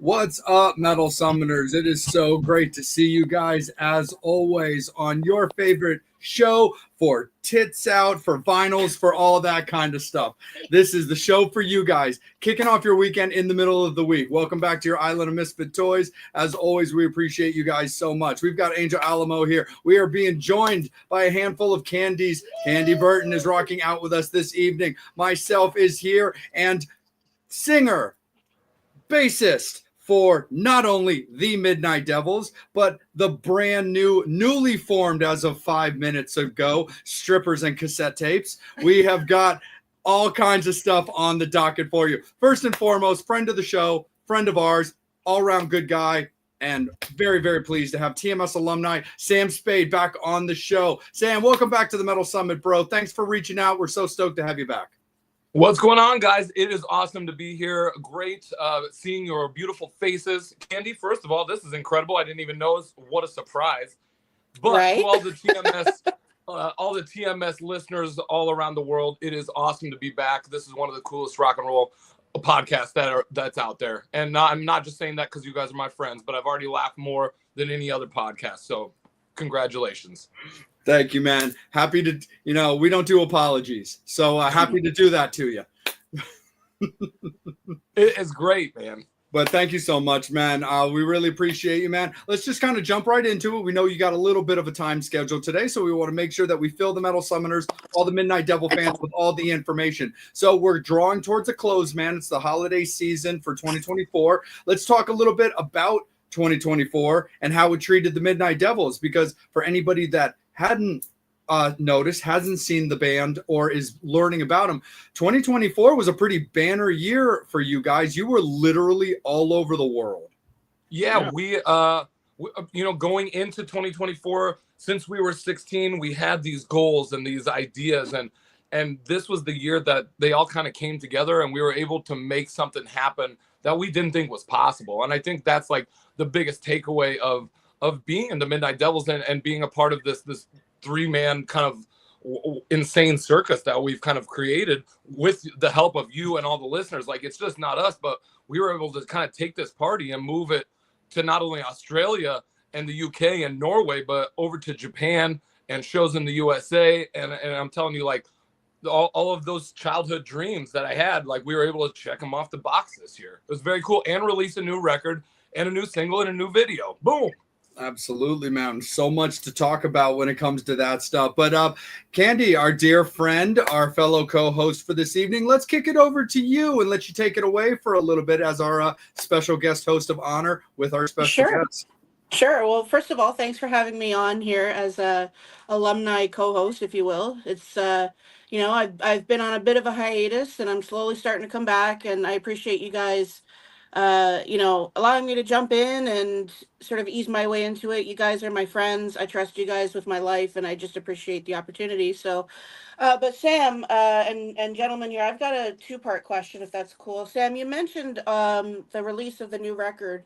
What's up, Metal Summoners? It is so great to see you guys, as always, on your favorite show for tits out, for vinyls, for all that kind of stuff. This is the show for you guys, kicking off your weekend in the middle of the week. Welcome back to your Island of Misfit Toys. As always, we appreciate you guys so much. We've got Angel Alamo here. We are being joined by a handful of candies. Candy Burton is rocking out with us this evening. Myself is here, and singer, bassist, for not only the Midnight Devils, but the brand new, newly formed as of 5 minutes ago, Strippers and Cassette Tapes. We have got all kinds of stuff on the docket for you. First and foremost, friend of the show, friend of ours, all-around good guy, and very, very pleased to have TMS alumni Sam Spade back on the show. Sam, welcome back to the Metal Summit, bro. Thanks for reaching out. We're so stoked to have you back. What's going on, guys? It is awesome to be here. Great seeing your beautiful faces. Candy, first of all, this is incredible. I didn't even know. What a surprise. But right? To all the TMS listeners all around the world, it is awesome to be back. This is one of the coolest rock and roll podcasts that's out there. And I'm not just saying that because you guys are my friends, but I've already laughed more than any other podcast. So congratulations. Thank you, man. Happy to, we don't do apologies. So happy to do that to you. It is great, man. But thank you so much, man. We really appreciate you, man. Let's just kind of jump right into it. We know you got a little bit of a time schedule today, so we want to make sure that we fill the Metal Summoners, all the Midnight Devil fans, with all the information. So we're drawing towards a close, man. It's the holiday season for 2024. Let's talk a little bit about 2024 and how it treated the Midnight Devils, because for anybody that hadn't noticed, hasn't seen the band, or is learning about them, 2024 was a pretty banner year for you guys. You were literally all over the world. Yeah. We going into 2024, since we were 16, we had these goals and these ideas, and this was the year that they all kind of came together, and we were able to make something happen that we didn't think was possible. And I think that's like the biggest takeaway of being in the Midnight Devils and being a part of this three-man kind of insane circus that we've kind of created with the help of you and all the listeners. Like, it's just not us, but we were able to kind of take this party and move it to not only Australia and the UK and Norway, but over to Japan and shows in the USA. And I'm telling you, like, all of those childhood dreams that I had, like, we were able to check them off the box this year. It was very cool. And release a new record and a new single and a new video. Boom. Absolutely, man. So much to talk about when it comes to that stuff. But Candy, our dear friend, our fellow co-host for this evening, let's kick it over to you and let you take it away for a little bit as our special guest host of honor with our special guest. Sure. Well, first of all, thanks for having me on here as a alumni co-host, if you will. It's I've been on a bit of a hiatus, and I'm slowly starting to come back, and I appreciate you guys allowing me to jump in and sort of ease my way into it. You guys are my friends. I trust you guys with my life, and I just appreciate the opportunity. So, but Sam, and gentlemen here, I've got a two-part question, if that's cool. Sam, you mentioned the release of the new record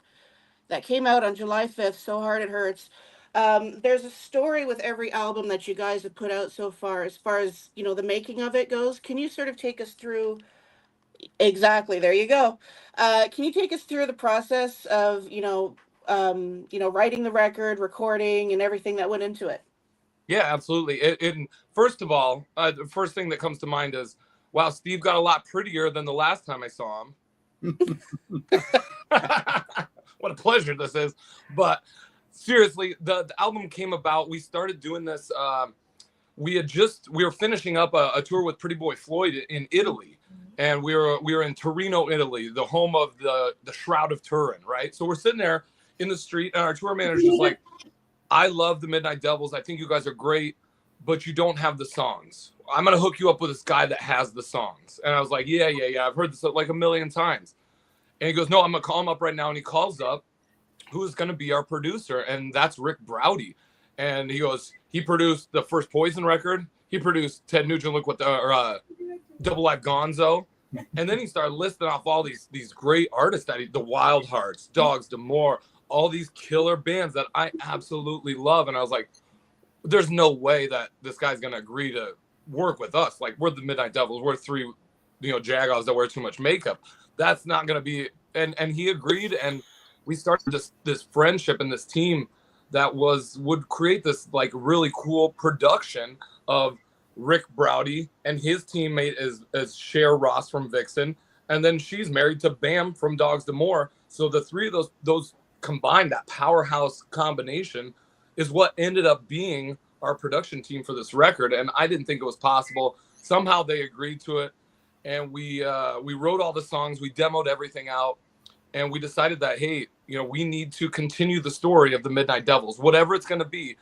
that came out on July 5th, So Hard It Hurts. There's a story with every album that you guys have put out so far as the making of it goes. Can you sort of take us through? Exactly. There you go. Can you take us through the process of, writing the record, recording, and everything that went into it? Yeah, absolutely. First of all, the first thing that comes to mind is, wow, Steve got a lot prettier than the last time I saw him. What a pleasure this is. But seriously, the album came about. We started doing this. We were finishing up a tour with Pretty Boy Floyd in Italy. And we were in Torino, Italy, the home of the Shroud of Turin, right? So we're sitting there in the street, and our tour manager's like, I love the Midnight Devils. I think you guys are great, but you don't have the songs. I'm going to hook you up with this guy that has the songs. And I was like, yeah. I've heard this like a million times. And he goes, no, I'm going to call him up right now. And he calls up who's going to be our producer, and that's Rick Browdy. And he goes, he produced the first Poison record. He produced Ted Nugent, Look What the... Double Live Gonzo, and then he started listing off all these great artists the Wild Hearts, Dogs D'Amour, all these killer bands that I absolutely love. And I was like, there's no way that this guy's gonna agree to work with us. Like, we're the Midnight Devils, we're three, jagoffs that wear too much makeup. That's not gonna be and he agreed, and we started this friendship and this team that would create this like really cool production of Rick Browdy, and his teammate is Cher Ross from Vixen, and then she's married to Bam from Dogs to More. So the three of those combined, that powerhouse combination, is what ended up being our production team for this record. And I didn't think it was possible. Somehow they agreed to it, and we wrote all the songs, we demoed everything out, and we decided that, hey, you know, we need to continue the story of the Midnight Devils, whatever it's going to be.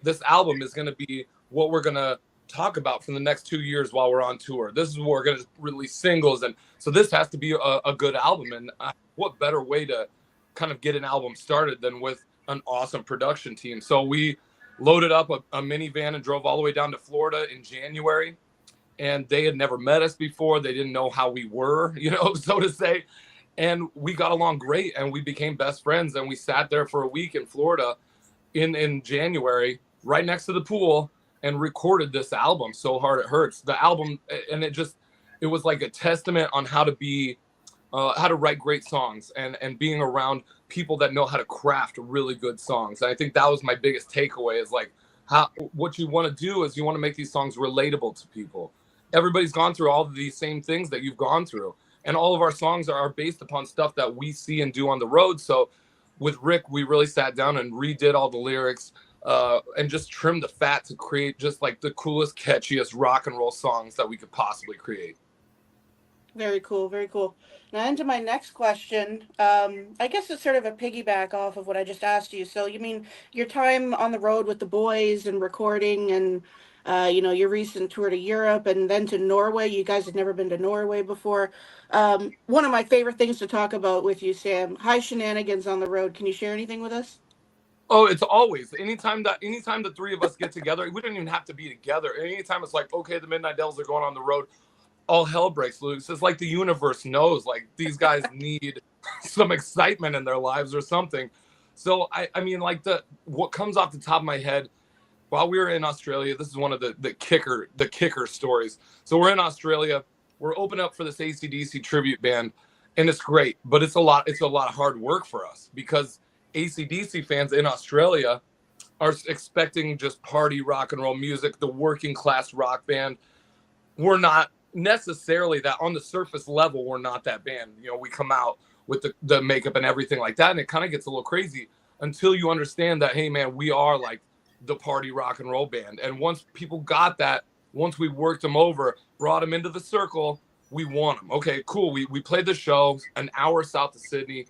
This album is going to be what we're going to talk about for the next 2 years while we're on tour. This is what we're going to release singles, and so this has to be a good album. And what better way to kind of get an album started than with an awesome production team? So we loaded up a minivan and drove all the way down to Florida in January, and they had never met us before. They didn't know how we were, you know, so to say. And we got along great, and we became best friends. And we sat there for a week in Florida in January, right next to the pool, and recorded this album, So Hard It Hurts. The album, and it was like a testament on how to write great songs, and being around people that know how to craft really good songs. And I think that was my biggest takeaway, is like, what you want to do is you want to make these songs relatable to people. Everybody's gone through all of these same things that you've gone through. And all of our songs are based upon stuff that we see and do on the road. So with Rick, we really sat down and redid all the lyrics, and just trimmed the fat to create just like the coolest, catchiest rock and roll songs that we could possibly create. Very cool. Very cool. Now into my next question. I guess it's sort of a piggyback off of what I just asked you. So you mean your time on the road with the boys and recording, and your recent tour to Europe and then to Norway. You guys had never been to Norway before. One of my favorite things to talk about with you, Sam, high shenanigans on the road. Can you share anything with us? Oh, it's always anytime the three of us get together, we don't even have to be together. Anytime it's like, okay, the Midnight Devils are going on the road, all hell breaks loose. It's like the universe knows, like, these guys need some excitement in their lives or something. So I mean, like, what comes off the top of my head, while we were in Australia, this is one of the kicker stories. So we're in Australia, we're opening up for this AC/DC tribute band, and it's great, but it's a lot of hard work for us, because AC/DC fans in Australia are expecting just party rock and roll music, the working class rock band. We're not necessarily that. On the surface level, we're not that band. You know, we come out with the makeup and everything like that, and it kind of gets a little crazy until you understand that, hey man, we are like the party rock and roll band. And once people got that, once we worked them over, brought them into the circle, we won them. Okay, cool. We played the show an hour south of Sydney.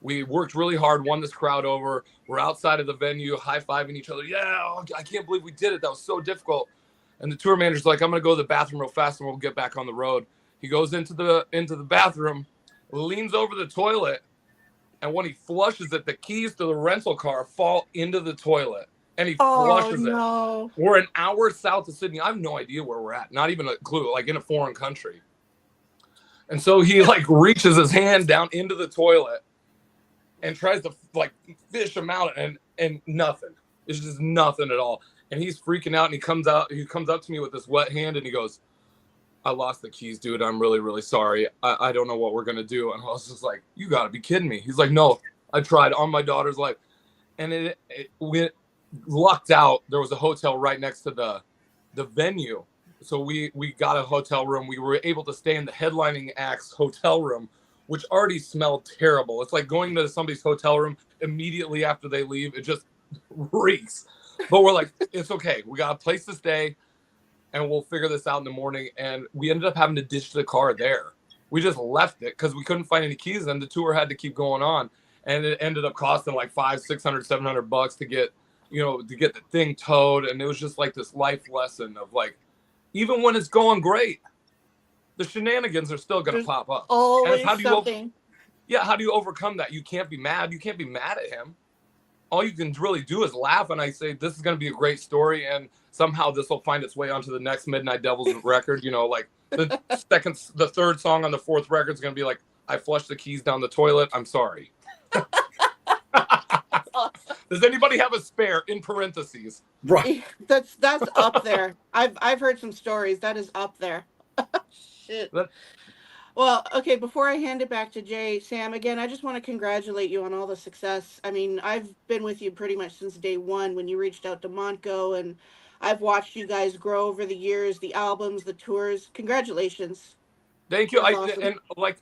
We worked really hard, won this crowd over. We're outside of the venue, high-fiving each other. Yeah, I can't believe we did it. That was so difficult. And the tour manager's like, I'm going to go to the bathroom real fast and we'll get back on the road. He goes into the bathroom, leans over the toilet, and when he flushes it, the keys to the rental car fall into the toilet. And he flushes it. We're an hour south of Sydney. I have no idea where we're at. Not even a clue, like in a foreign country. And so he like reaches his hand down into the toilet and tries to like fish him out, and nothing. It's just nothing at all. And he's freaking out, and he comes up to me with this wet hand, and he goes, I lost the keys, dude. I'm really, really sorry. I don't know what we're going to do. And I was just like, you got to be kidding me. He's like, no, I tried on my daughter's life. And we lucked out. There was a hotel right next to the venue. So we got a hotel room. We were able to stay in the headlining act's hotel room, which already smelled terrible. It's like going to somebody's hotel room immediately after they leave. It just reeks. But we're like, it's okay. We got a place to stay, and we'll figure this out in the morning. And we ended up having to ditch the car there. We just left it because we couldn't find any keys, and the tour had to keep going on. And it ended up costing like $500, $600, $700 to get the thing towed. And it was just like this life lesson of like, even when it's going great, the shenanigans are still going to pop up. Always how do something. how do you overcome that? You can't be mad. You can't be mad at him. All you can really do is laugh. And I say, this is going to be a great story. And somehow this will find its way onto the next Midnight Devils record. You know, like the third song on the fourth record is going to be like, I flushed the keys down the toilet. I'm sorry. Does anybody have a spare in parentheses? Right. That's up there. I've heard some stories. That is up there. Shit. Well, okay, before I hand it back to Jay, Sam, again, I just want to congratulate you on all the success. I mean, I've been with you pretty much since day one when you reached out to Montco, and I've watched you guys grow over the years, the albums, the tours. Congratulations. Thank you. That's awesome. And like,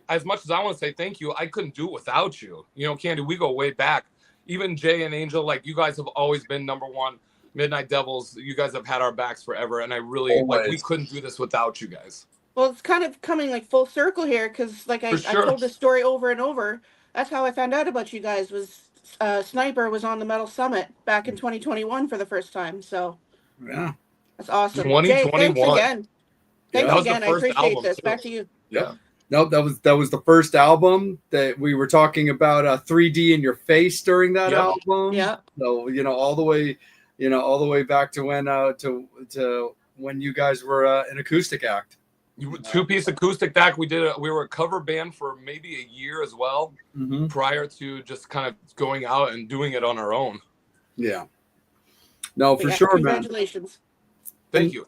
as much as I want to say thank you, I couldn't do it without you. You know, Candy, we go way back. Even Jay and Angel, like, you guys have always been number one. Midnight Devils, you guys have had our backs forever, and I really like, we couldn't do this without you guys. Well, it's kind of coming like full circle here because, like, I told this story over and over. That's how I found out about you guys. Was Sniper was on the Metal Summit back in 2021 for the first time. So yeah, that's awesome. 2021. Jay, thanks again. Thanks again. I appreciate this. Too. Back to you. Yeah. No, that was the first album that we were talking about. 3D in Your Face during that album. Yeah. So all the way back to when you guys were an acoustic act. Two-piece acoustic act. We were a cover band for maybe a year as well, prior to just kind of going out and doing it on our own. Yeah. No, for sure, congratulations. Man. Thank you.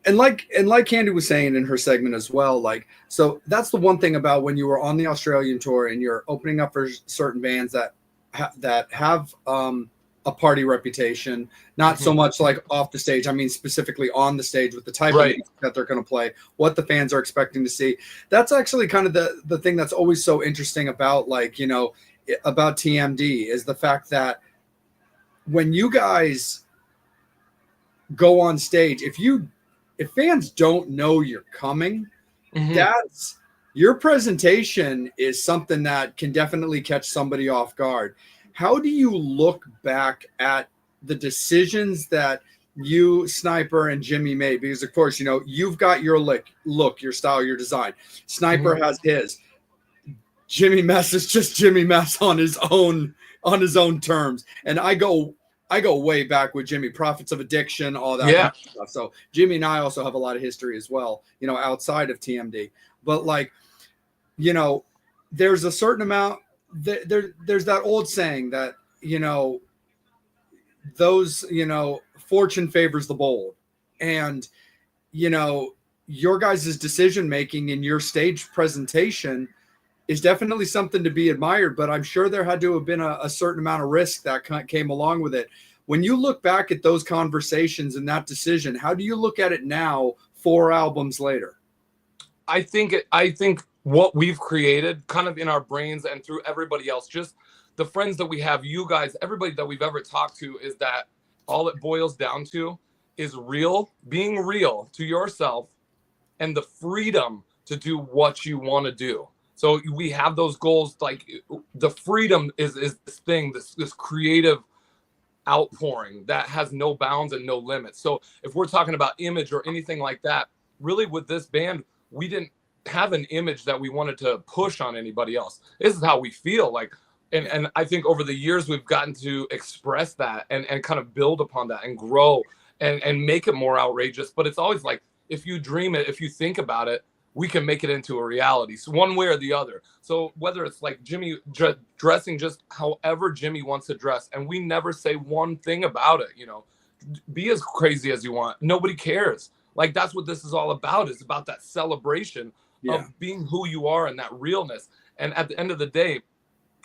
And like Candy was saying in her segment as well, like, so that's the one thing about when you were on the Australian tour and you're opening up for certain bands that have a party reputation, not so much like off the stage. I mean, specifically on the stage with the type of music that they're going to play, what the fans are expecting to see. That's actually kind of the thing that's always so interesting about, like, about TMD is the fact that when you guys go on stage, if fans don't know you're coming, that's your presentation is something that can definitely catch somebody off guard. How do you look back at the decisions that you, Sniper, and Jimmy made? Because, of course, you've got your look, your style, your design. Sniper has his. Jimmy Mess is just Jimmy Mess on his own terms. And I go way back with Jimmy, Prophets of Addiction, all that kind of stuff. So Jimmy and I also have a lot of history as well, outside of TMD. But, like, there's a certain amount. There's that old saying that those fortune favors the bold, and your guys' decision making in your stage presentation is definitely something to be admired, but I'm sure there had to have been a certain amount of risk that came along with it. When you look back at those conversations and that decision, how do you look at it now 4 albums later? I think what we've created kind of in our brains and through everybody else, just the friends that we have, you guys, everybody that we've ever talked to, is that all it boils down to is being real to yourself and the freedom to do what you want to do. So we have those goals, like the freedom is this thing, this creative outpouring that has no bounds and no limits. So if we're talking about image or anything like that, really with this band, we didn't have an image that we wanted to push on anybody else. This is how we feel like, and I think over the years we've gotten to express that and kind of build upon that and grow and make it more outrageous. But it's always like, if you dream it, if you think about it, we can make it into a reality. So one way or the other. So whether it's like Jimmy dressing just however Jimmy wants to dress, and we never say one thing about it, be as crazy as you want. Nobody cares. Like, that's what this is all about. It's about that celebration of being who you are and that realness. And at the end of the day,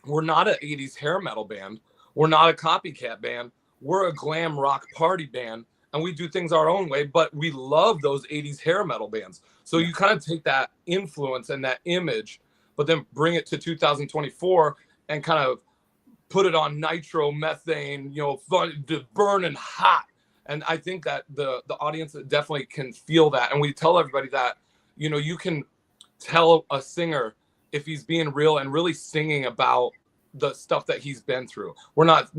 we're not an 80s hair metal band. We're not a copycat band. We're a glam rock party band, and we do things our own way, but we love those 80s hair metal bands. So you kind of take that influence and that image, but then bring it to 2024 and kind of put it on nitro, methane, fun, burning hot. And I think that the audience definitely can feel that. And we tell everybody that, you can tell a singer if he's being real and really singing about the stuff that he's been through. We're not,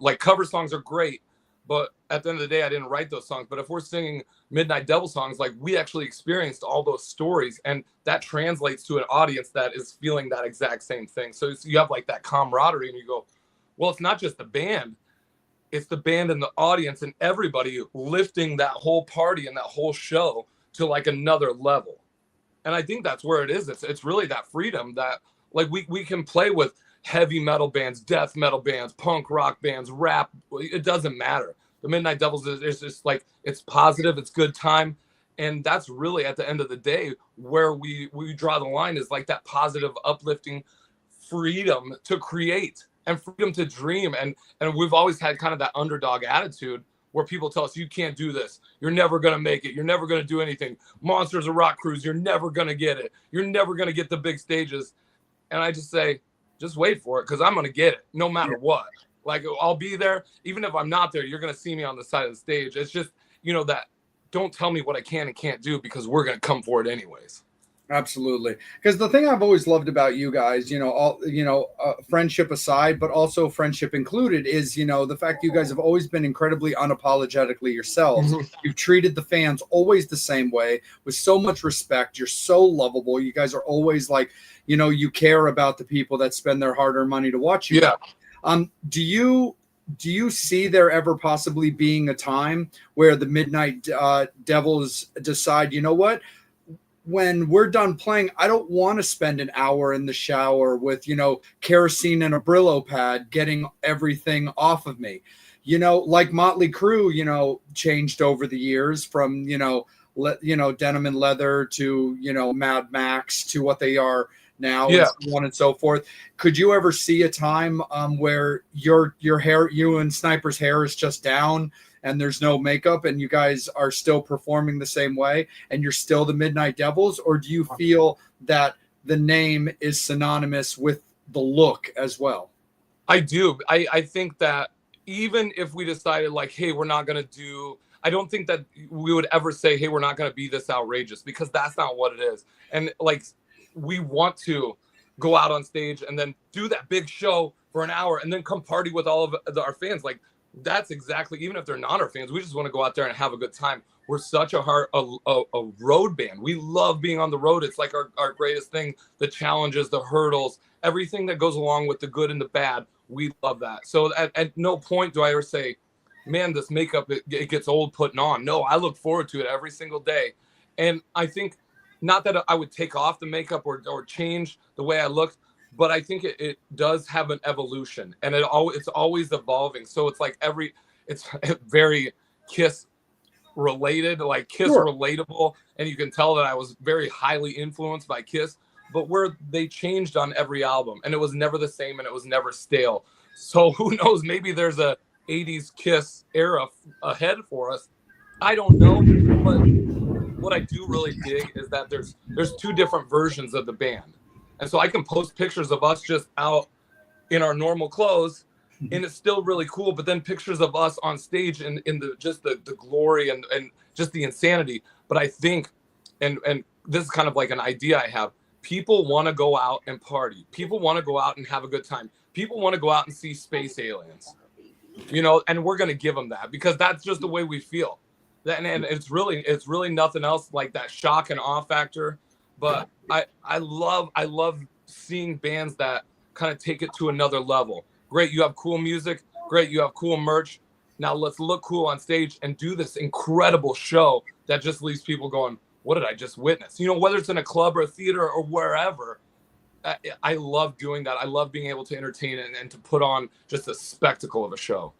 like, cover songs are great, but at the end of the day, I didn't write those songs. But if we're singing Midnight Devil songs, like, we actually experienced all those stories, and that translates to an audience that is feeling that exact same thing. So you have like that camaraderie, and you go, well, it's not just the band. It's the band and the audience and everybody lifting that whole party and that whole show to like another level. And I think that's where it is. It's really that freedom that, like, we can play with heavy metal bands, death metal bands, punk rock bands, rap. It doesn't matter. The Midnight Devils is just like, it's positive, it's good time, And that's really at the end of the day where we draw the line, is like that positive, uplifting freedom to create and freedom to dream. And we've always had kind of that underdog attitude where people tell us, you can't do this, you're never going to make it, you're never going to do anything, Monsters of Rock Cruise, you're never going to get it, you're never going to get the big stages. And I just say, just wait for it, because I'm going to get it no matter what. Like, I'll be there. Even if I'm not there, you're going to see me on the side of the stage. It's just, you know, that don't tell me what I can and can't do, because we're going to come for it anyways. Absolutely. Because the thing I've always loved about you guys, you know, all, you know, friendship aside, but also friendship included, is, you know, the fact you guys have always been incredibly unapologetically yourselves. You've treated the fans always the same way, with so much respect. You're so lovable. You guys are always like, you know, you care about the people that spend their hard-earned money to watch you. Yeah. Do you see there ever possibly being a time where the Midnight Devils decide, you know what, when we're done playing, I don't want to spend an hour in the shower with, you know, kerosene and a Brillo pad getting everything off of me? You know, like Motley Crue, you know, changed over the years from, you know, denim and leather to, you know, Mad Max to what they are now, yeah, and so on and so forth. Could you ever see a time where your hair, you and Sniper's hair, is just down and there's no makeup and you guys are still performing the same way and you're still the Midnight Devils? Or do you feel that the name is synonymous with the look as well? I do. I think that even if we decided like, hey, we're not going to do, I don't think that we would ever say, hey, we're not going to be this outrageous, because that's not what it is. And like, we want to go out on stage and then do that big show for an hour and then come party with all of our fans. Like, that's exactly, even if they're not our fans, we just want to go out there and have a good time. We're such a road band. We love being on the road. It's like our greatest thing. The challenges, the hurdles, everything that goes along with the good and the bad. We love that. So at no point do I ever say, man, this makeup, it gets old putting on. No, I look forward to it every single day. And I think, not that I would take off the makeup or change the way I look, but I think it does have an evolution, and it's always evolving. So it's like it's very Kiss related, like Kiss relatable. And you can tell that I was very highly influenced by Kiss, but where they changed on every album, and it was never the same and it was never stale. So who knows, maybe there's a 80s Kiss era ahead for us. I don't know, but what I do really dig is that there's two different versions of the band. And so I can post pictures of us just out in our normal clothes, and it's still really cool. But then pictures of us on stage in the glory and just the insanity. But I think, and this is kind of like an idea I have, people want to go out and party. People want to go out and have a good time. People want to go out and see space aliens, you know, and we're going to give them that, because that's just the way we feel. And it's really nothing else like that shock and awe factor. But I love seeing bands that kind of take it to another level. Great, you have cool music. Great, you have cool merch. Now let's look cool on stage and do this incredible show that just leaves people going, what did I just witness? You know, whether it's in a club or a theater or wherever, I love doing that. I love being able to entertain and to put on just a spectacle of a show.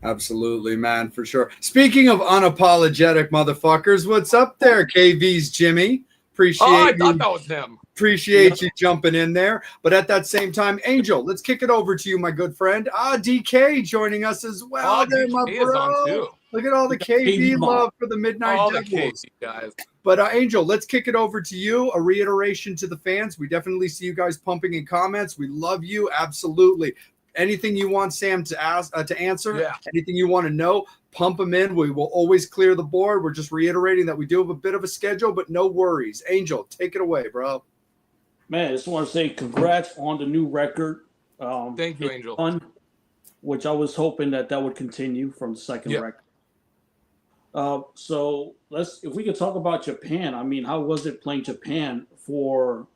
Absolutely, man, for sure. Speaking of unapologetic motherfuckers, what's up there, KV's Jimmy? I thought that was him. Appreciate you jumping in there. But at that same time, Angel, let's kick it over to you, my good friend. DK joining us as well. There, my bro. Look at all the KV love for the Midnight Devils. Guys. But Angel, let's kick it over to you. A reiteration to the fans. We definitely see you guys pumping in comments. We love you. Absolutely. Anything you want Sam to ask to answer, anything you want to know, pump them in. We will always clear the board. We're just reiterating that we do have a bit of a schedule, but no worries. Angel, take it away, bro. Man, I just want to say congrats on the new record. Thank you, Angel. Fun, which I was hoping that would continue from the second record. So if we could talk about Japan. I mean, how was it playing Japan for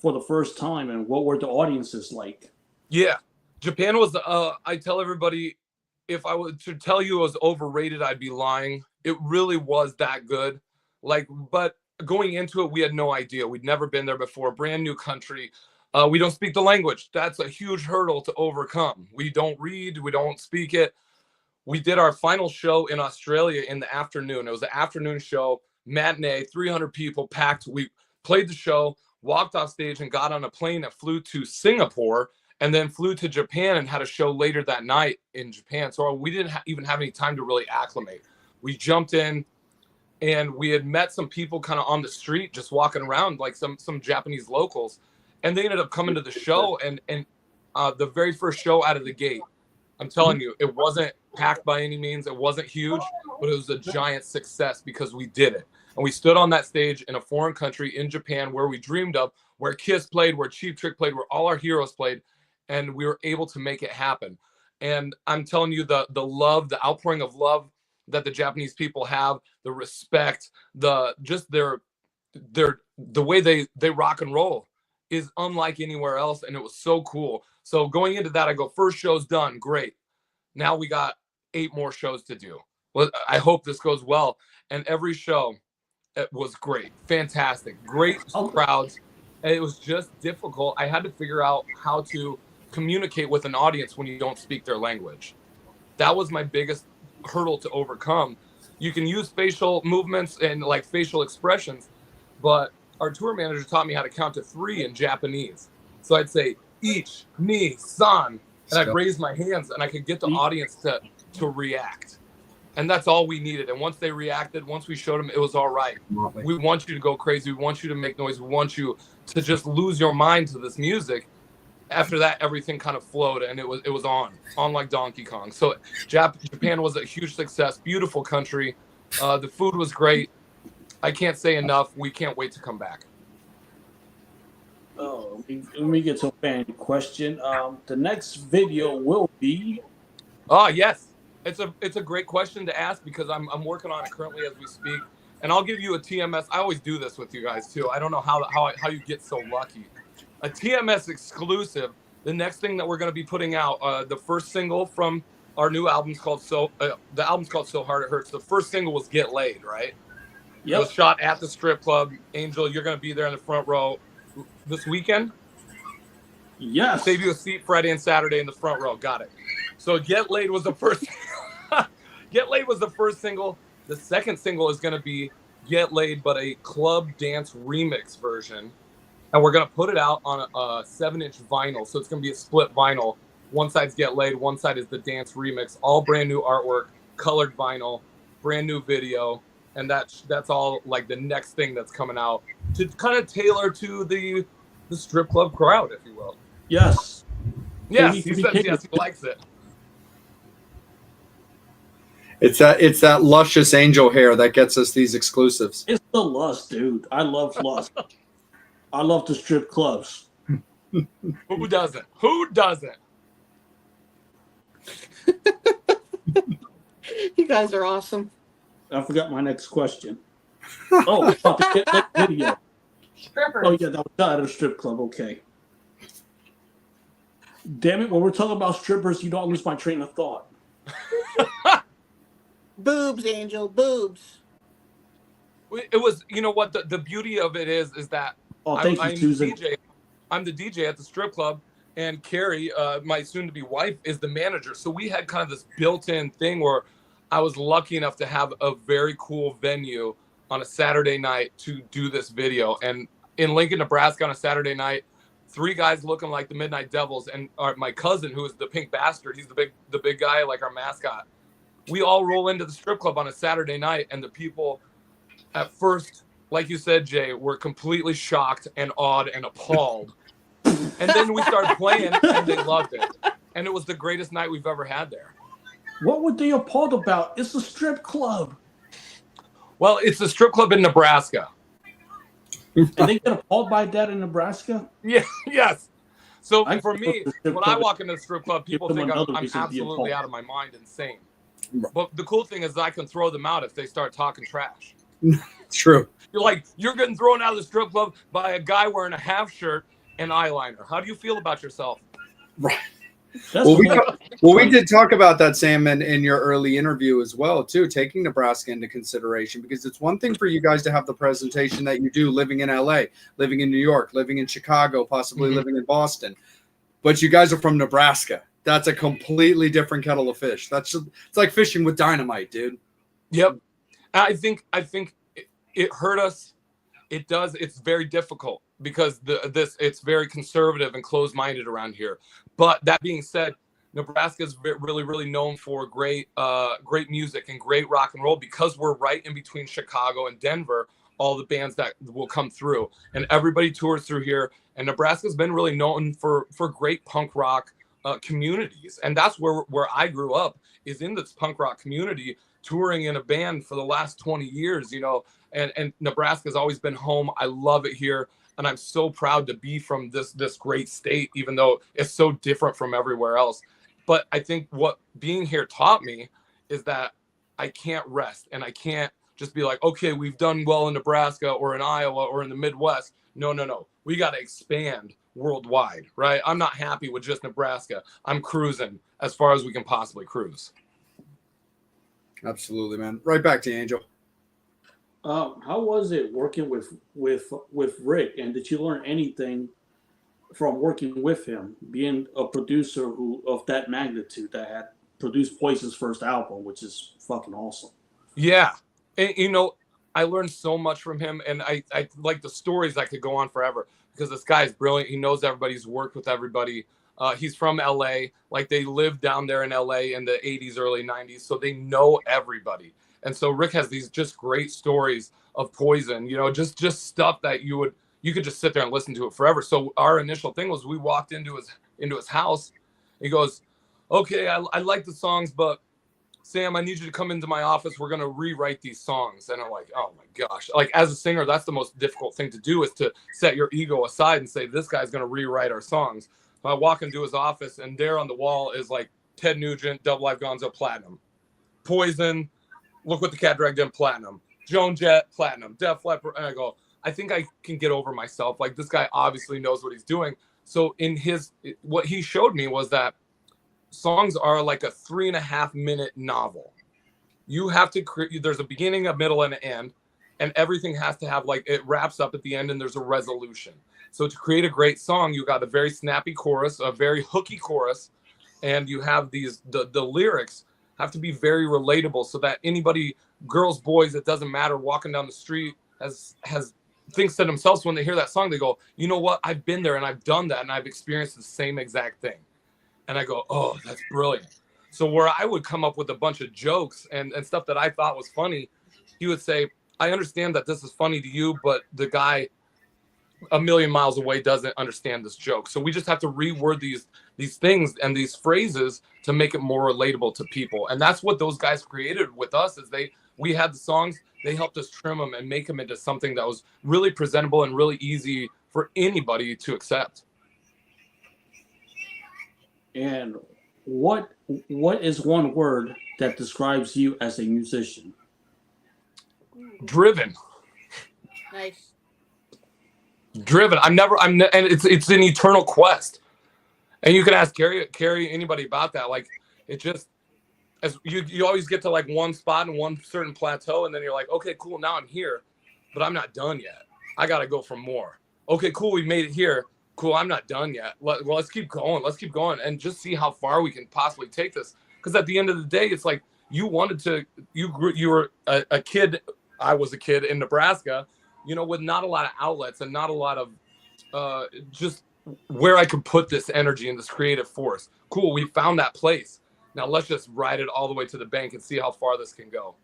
the first time, and what were the audiences like? Yeah. Japan was, I tell everybody, if I were to tell you it was overrated, I'd be lying. It really was that good. But going into it, we had no idea. We'd never been there before. Brand new country. We don't speak the language. That's a huge hurdle to overcome. We don't read. We don't speak it. We did our final show in Australia in the afternoon. It was an afternoon show. matinee, 300 people packed. We played the show, walked off stage, and got on a plane that flew to Singapore, and then flew to Japan and had a show later that night in Japan. So we didn't even have any time to really acclimate. We jumped in, and we had met some people kind of on the street, just walking around, like some Japanese locals, and they ended up coming to the show. And the very first show out of the gate, I'm telling you, it wasn't packed by any means. It wasn't huge, but it was a giant success because we did it. And we stood on that stage in a foreign country in Japan where we dreamed of, where Kiss played, where Cheap Trick played, where all our heroes played, and we were able to make it happen. And I'm telling you, the love, the outpouring of love that the Japanese people have, the respect, the way they rock and roll is unlike anywhere else. And it was so cool. So going into that, I go, first show's done. Great. Now we got 8 more shows to do. Well, I hope this goes well. And every show, it was great. Fantastic. Great crowds. And it was just difficult. I had to figure out how to communicate with an audience when you don't speak their language. That was my biggest hurdle to overcome. You can use facial movements and like facial expressions, but our tour manager taught me how to count to 3 in Japanese. So I'd say ich, ni, san, and I'd raise my hands and I could get the audience to react. And that's all we needed. And once they reacted, once we showed them, it was all right. We want you to go crazy. We want you to make noise. We want you to just lose your mind to this music. After that, everything kind of flowed, and it was on like Donkey Kong. So Japan was a huge success. Beautiful country. The food was great. I can't say enough. We can't wait to come back. Oh, let me get to a fan question. The next video will be. Oh yes, it's a great question to ask because I'm working on it currently as we speak, and I'll give you a TMS. I always do this with you guys too. I don't know how you get so lucky. A TMS exclusive. The next thing that we're going to be putting out, the first single from our new album's called the album's called So Hard It Hurts. The first single was Get Laid, right? Yep. It was shot at the strip club. Angel, you're going to be there in the front row this weekend. Yes. Save you a seat Friday and Saturday in the front row. Got it. So Get Laid was the first. Get Laid was the first single. The second single is going to be Get Laid, but a club dance remix version. And we're going to put it out on a 7-inch vinyl. So it's going to be a split vinyl. One side's Get Laid. One side is the dance remix. All brand new artwork, colored vinyl, brand new video. And that's all like the next thing that's coming out to kind of tailor to the strip club crowd, if you will. Yes. Yes, he says yes, he likes it. It's that luscious angel hair that gets us these exclusives. It's the lust, dude. I love lust. I love the strip clubs. Who doesn't? Who doesn't? You guys are awesome. I forgot my next question. Oh, about the Get Laid video. Strippers. Oh, yeah, that was at a strip club. Okay. Damn it, when we're talking about strippers, you don't lose my train of thought. Boobs, Angel, boobs. It was, you know what, the beauty of it is that Oh, thank you, Susan. I'm the DJ at the strip club, and Carrie, my soon-to-be wife, is the manager. So we had kind of this built-in thing where I was lucky enough to have a very cool venue on a Saturday night to do this video. And in Lincoln, Nebraska, on a Saturday night, 3 guys looking like the Midnight Devils, and my cousin, who is the Pink Bastard, he's the big guy, like our mascot. We all roll into the strip club on a Saturday night, and the people at first, like you said, Jay, were completely shocked and awed and appalled. And then we started playing, and they loved it. And it was the greatest night we've ever had there. What were they appalled about? It's a strip club. Well, it's a strip club in Nebraska. And they get appalled by that in Nebraska? Yeah, yes. So I for me, when I walk into the strip club, people think I'm absolutely out of my mind, insane. But the cool thing is I can throw them out if they start talking trash. True. You're getting thrown out of the strip club by a guy wearing a half shirt and eyeliner. How do you feel about yourself? Right. We did talk about that, Sam, in your early interview as well, too, taking Nebraska into consideration, because it's one thing for you guys to have the presentation that you do living in LA, living in New York, living in Chicago, possibly living in Boston. But you guys are from Nebraska. That's a completely different kettle of fish. It's like fishing with dynamite, dude. Yep. I think it hurt us. It does. It's very difficult because it's very conservative and closed-minded around here. But that being said, Nebraska is really, really known for great music and great rock and roll because we're right in between Chicago and Denver. All the bands that will come through, and everybody tours through here. And Nebraska's been really known for great punk rock communities, and that's where I grew up, is in this punk rock community, touring in a band for the last 20 years. You know, and Nebraska's always been home. I love it here, and I'm so proud to be from this great state, even though it's so different from everywhere else. But I think what being here taught me is that I can't rest, and I can't just be like, okay, we've done well in Nebraska or in Iowa or in the Midwest. No. We got to expand worldwide, right? I'm not happy with just Nebraska. I'm cruising as far as we can possibly cruise. Absolutely, man. Right back to you, Angel. How was it working with Rick, and did you learn anything from working with him, being a producer of that magnitude that had produced Poison's first album, which is fucking awesome? Yeah. And, you know, I learned so much from him, and I like the stories. I could go on forever because this guy is brilliant. He knows everybody. He's worked with everybody. He's from LA. Like, they lived down there in LA in the 80s, early 90s. So they know everybody. And so Rick has these just great stories of Poison, you know, just stuff that you could just sit there and listen to it forever. So our initial thing was, we walked into his house. He goes, okay, I like the songs, but Sam, I need you to come into my office. We're going to rewrite these songs. And I'm like, oh my gosh. Like, as a singer, that's the most difficult thing to do, is to set your ego aside and say, this guy's going to rewrite our songs. So I walk into his office, and there on the wall is like Ted Nugent, Double Live Gonzo, platinum. Poison, Look What the Cat Dragged In, platinum. Joan Jett, platinum. Def Leppard. And I go, I think I can get over myself. Like, this guy obviously knows what he's doing. So what he showed me was that songs are like a 3.5-minute novel. You have to create, there's a beginning, a middle, and an end, and everything has to have, like, it wraps up at the end and there's a resolution. So to create a great song, you got a very snappy chorus, a very hooky chorus, and you have the lyrics have to be very relatable, so that anybody, girls, boys, it doesn't matter, walking down the street has thinks to themselves when they hear that song, they go, you know what, I've been there and I've done that and I've experienced the same exact thing. And I go, oh, that's brilliant. So where I would come up with a bunch of jokes and stuff that I thought was funny, he would say, I understand that this is funny to you, but the guy a million miles away doesn't understand this joke. So we just have to reword these things and these phrases to make it more relatable to people. And that's what those guys created with us, is we had the songs, they helped us trim them and make them into something that was really presentable and really easy for anybody to accept. And what is one word that describes you as a musician? Driven. Nice. Driven. And it's an eternal quest. And you can ask Carrie, anybody about that. Like, it just, as you always get to like one spot and one certain plateau, and then you're like, okay, cool, now I'm here, but I'm not done yet. I got to go for more. Okay, cool, we made it here. Cool, I'm not done yet. Let's keep going. Let's keep going and just see how far we can possibly take this. Because at the end of the day, it's like you were a kid. I was a kid in Nebraska, you know, with not a lot of outlets and not a lot of just where I could put this energy and this creative force. Cool, we found that place. Now let's just ride it all the way to the bank and see how far this can go.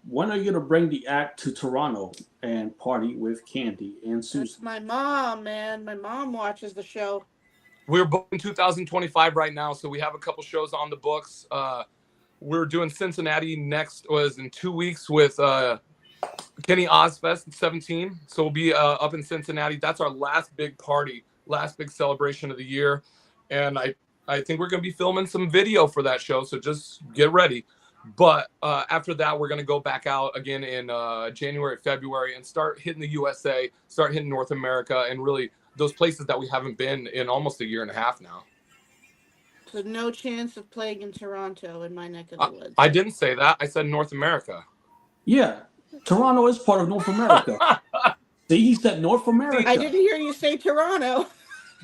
When are you going to bring the act to Toronto and party with Candy and Susan? That's my mom, man. My mom watches the show. We're booked in 2025 right now, so we have a couple shows on the books. We're doing Cincinnati next, was in 2 weeks with Kenny Ozfest 17. So we'll be up in Cincinnati. That's our last big party, last big celebration of the year. And I think we're going to be filming some video for that show, so just get ready. But after that, we're going to go back out again in January, February, and start hitting the USA, start hitting North America, and really those places that we haven't been in almost a year and a half now. So no chance of playing in Toronto in my neck of the woods. I didn't say that. I said North America. Yeah, Toronto is part of North America. See, he said North America. I didn't hear you say Toronto.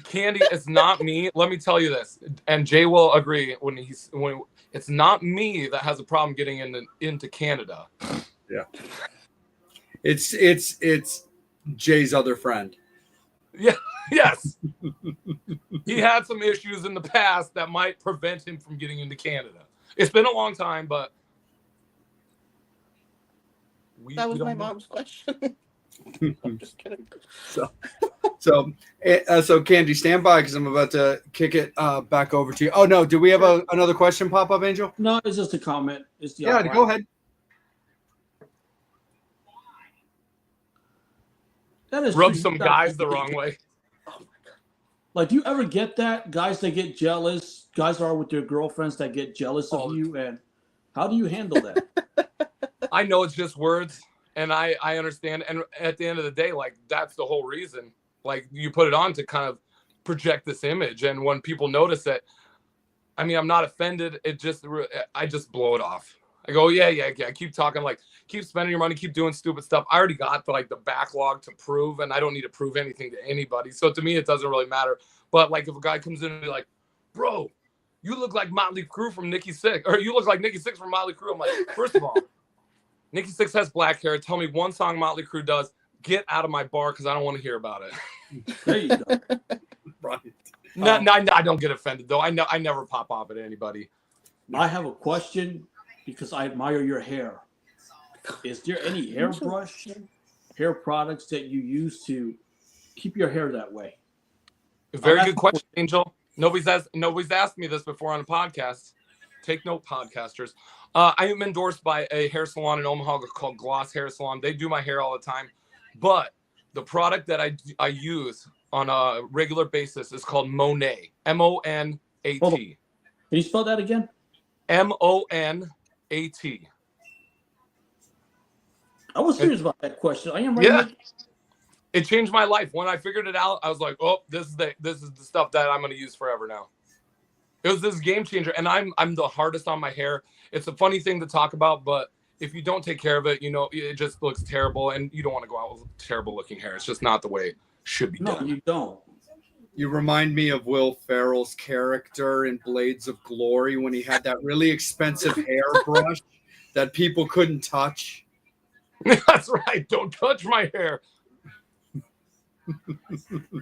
Candy, it's not me. Let me tell you this, and Jay will agree when it's not me that has a problem getting into Canada. Yeah. It's Jay's other friend. Yeah. Yes. He had some issues in the past that might prevent him from getting into Canada. It's been a long time, but that was my mom's question. I'm just kidding. So Candy, stand by because I'm about to kick it back over to you. Oh no, do we have another question pop up, Angel? No, it's just a comment. Yeah, go ahead. That is rub true. some guys the wrong way. Oh my God. Like, do you ever get that? Guys that get jealous, guys are with their girlfriends that get jealous of you, and how do you handle that? I know it's just words, and I understand. And at the end of the day, like, that's the whole reason. Like, you put it on to kind of project this image, and when people notice it, I mean, I'm not offended. I just blow it off. I go, yeah. Keep talking, like, keep spending your money, keep doing stupid stuff. I already got the backlog to prove, and I don't need to prove anything to anybody. So to me, it doesn't really matter. But like, if a guy comes in and be like, bro, you look like Motley Crue from Nikki Sixx, or you look like Nikki Sixx from Motley Crue. I'm like, first of all, Nikki Sixx has black hair. Tell me one song Motley Crue does. Get out of my bar because I don't want to hear about it. There you go. Right. No, I don't get offended though. I never pop off at anybody. I have a question because I admire your hair. Is there any hairbrush, hair products that you use to keep your hair that way? Very good question, Angel. Nobody's asked me this before on a podcast. Take note, podcasters. I am endorsed by a hair salon in Omaha called Gloss Hair Salon. They do my hair all the time. But the product that I use on a regular basis is called Monat. M-O-N-A-T. Can you spell that again? M-O-N-A-T. I was serious about that question. I am right. Yeah. It changed my life. When I figured it out, I was like, oh, this is the stuff that I'm going to use forever now. It was this game changer, and I'm the hardest on my hair. It's a funny thing to talk about, but if you don't take care of it, it just looks terrible, and you don't want to go out with terrible looking hair. It's just not the way it should be done. No, you don't. You remind me of Will Ferrell's character in Blades of Glory when he had that really expensive hairbrush that people couldn't touch. That's right. Don't touch my hair.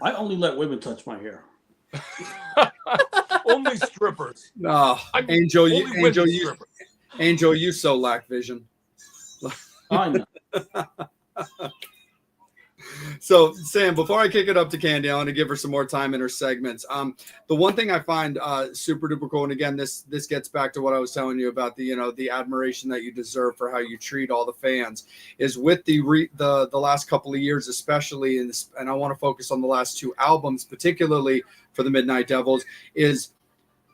I only let women touch my hair. Only strippers. No, Angel, you so lack vision. I know. So, Sam, before I kick it up to Candy, I want to give her some more time in her segments. The one thing I find super duper cool, and again, this gets back to what I was telling you about the admiration that you deserve for how you treat all the fans, is with the last couple of years, especially, and I want to focus on the last two albums, particularly for the Midnight Devils, is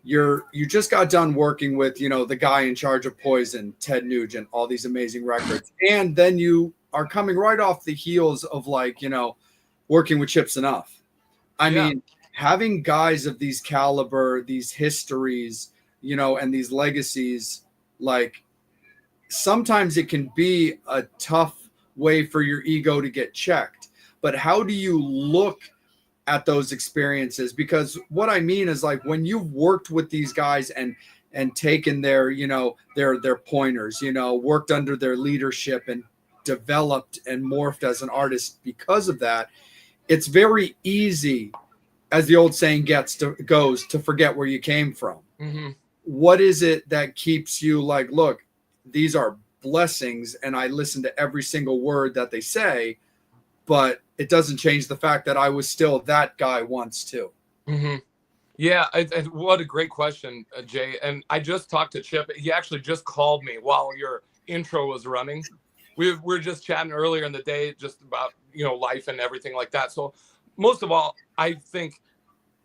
you just got done working with the guy in charge of Poison, Ted Nugent, all these amazing records, and then you are coming right off the heels of working with Chips Enough. I mean, having guys of these caliber, these histories, and these legacies, like, sometimes it can be a tough way for your ego to get checked. But how do you look at those experiences? Because what I mean is, like, when you've worked with these guys and taken their pointers, worked under their leadership and developed and morphed as an artist because of that, it's very easy, as the old saying goes, to forget where you came from. Mm-hmm. What is it that keeps you like, look, these are blessings and I listen to every single word that they say, but it doesn't change the fact that I was still that guy once too? Mm-hmm. Yeah, what a great question, Jay. And I just talked to Chip. He actually just called me while your intro was running. We were just chatting earlier in the day just about, life and everything like that. So most of all, I think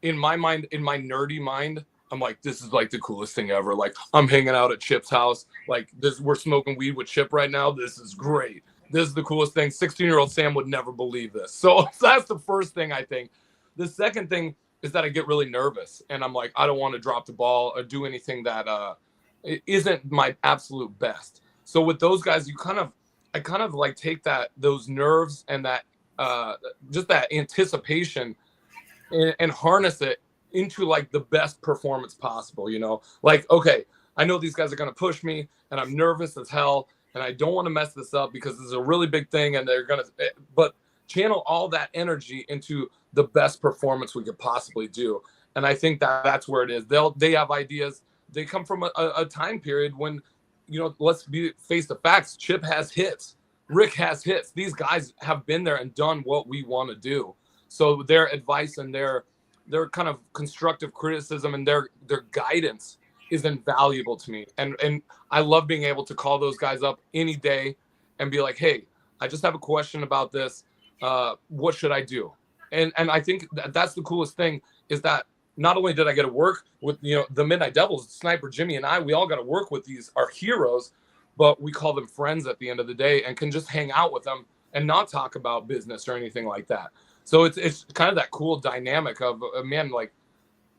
in my mind, in my nerdy mind, I'm like, this is like the coolest thing ever. Like, I'm hanging out at Chip's house. Like, we're smoking weed with Chip right now. This is great. This is the coolest thing. 16-year-old Sam would never believe this. So that's the first thing I think. The second thing is that I get really nervous. And I'm like, I don't want to drop the ball or do anything that isn't my absolute best. So with those guys, I kind of like take those nerves and that just that anticipation and harness it into like the best performance possible, you know? Like, okay, I know these guys are going to push me and I'm nervous as hell and I don't want to mess this up because this is a really big thing and they're going to, but channel all that energy into the best performance we could possibly do. And I think that that's where it is. They have ideas. They come from a time period when, you know, let's face the facts. Chip has hits. Rick has hits. These guys have been there and done what we want to do. So their advice and their kind of constructive criticism and their guidance is invaluable to me. And I love being able to call those guys up any day and be like, hey, I just have a question about this. What should I do? And I think that's the coolest thing is that not only did I get to work with, you know, the Midnight Devils, Sniper Jimmy and I, we all got to work with our heroes, but we call them friends at the end of the day and can just hang out with them and not talk about business or anything like that. So it's kind of that cool dynamic of a man like